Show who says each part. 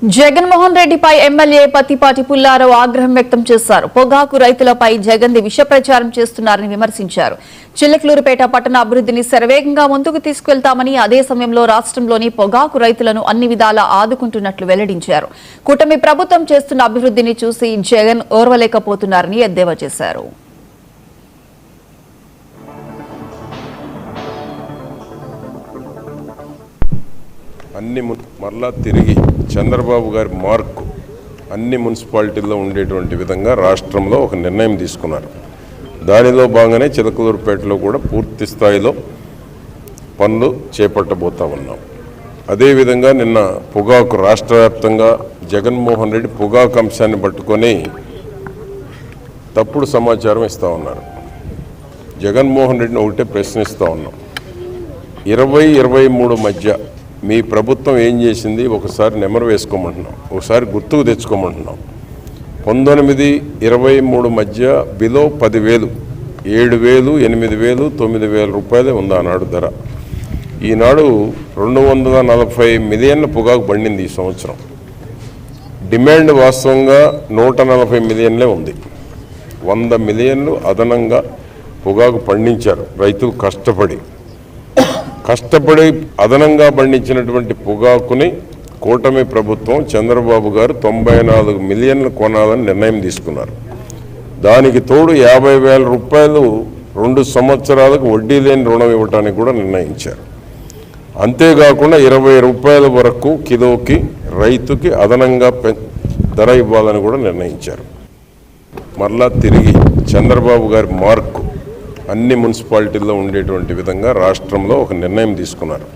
Speaker 1: జగన్మోహన్ రెడ్డిపై ఎమ్మెల్యే పత్తిపాటి పుల్లారావు ఆగ్రహం వ్యక్తం చేశారు. పొగాకు రైతులపై జగన్ విష ప్రచారం చేస్తున్నారని విమర్శించారు. చిల్లకలూరుపేట పట్టణ అభివృద్ధిని శరవేగంగా ముందుకు తీసుకెళ్తామని, అదే సమయంలో రాష్ట్రంలోని పొగాకు రైతులను అన్ని విధాలా ఆదుకుంటున్నట్లు వెల్లడించారు. కూటమి ప్రభుత్వం చేస్తున్న అభివృద్ధిని చూసి జగన్ ఓర్వలేకపోతున్నారని ఎద్దేవా చేశారు.
Speaker 2: అన్ని మరలా తిరిగి చంద్రబాబు గారి మార్కు అన్ని మున్సిపాలిటీల్లో ఉండేటువంటి విధంగా రాష్ట్రంలో ఒక నిర్ణయం తీసుకున్నారు. దానిలో భాగంగానే చిలకలూరుపేటలో కూడా పూర్తి స్థాయిలో పనులు చేపట్టబోతా ఉన్నాం. అదేవిధంగా నిన్న పొగాకు రాష్ట్ర వ్యాప్తంగా జగన్మోహన్ రెడ్డి పొగాకు అంశాన్ని పట్టుకొని తప్పుడు సమాచారం ఇస్తూ ఉన్నారు. జగన్మోహన్ రెడ్డిని ఒకటే ప్రశ్నిస్తూ ఉన్నాం. 20-23 మధ్య మీ ప్రభుత్వం ఏం చేసింది ఒకసారి నెమరు వేసుకోమంటున్నాం, ఒకసారి గుర్తుకు తెచ్చుకోమంటున్నాం. 19-23 మధ్య బిలో 10,000, 7,000, 8,000, 9,000 రూపాయలే ఉంది ఆనాడు ధర. ఈనాడు 240 మిలియన్ల పొగాకు పండింది ఈ సంవత్సరం. డిమాండ్ వాస్తవంగా 140 మిలియన్లే ఉంది. 100 మిలియన్లు అదనంగా పొగాకు పండించారు రైతులు కష్టపడి అదనంగా పండించినటువంటి పొగాకుని కూటమి ప్రభుత్వం చంద్రబాబు గారు 94 మిలియన్లు కొనాలని నిర్ణయం తీసుకున్నారు. దానికి తోడు 50,000 రూపాయలు 2 సంవత్సరాలకు వడ్డీ లేని రుణం ఇవ్వడానికి కూడా నిర్ణయించారు. అంతేకాకుండా 20 రూపాయల వరకు కిలోకి రైతుకి అదనంగా ధర ఇవ్వాలని కూడా నిర్ణయించారు. మరలా తిరిగి చంద్రబాబు గారి మార్కు అన్ని మున్సిపాలిటీల్లో ఉండేటువంటి విధంగా రాష్ట్రంలో ఒక నిర్ణయం తీసుకున్నారు.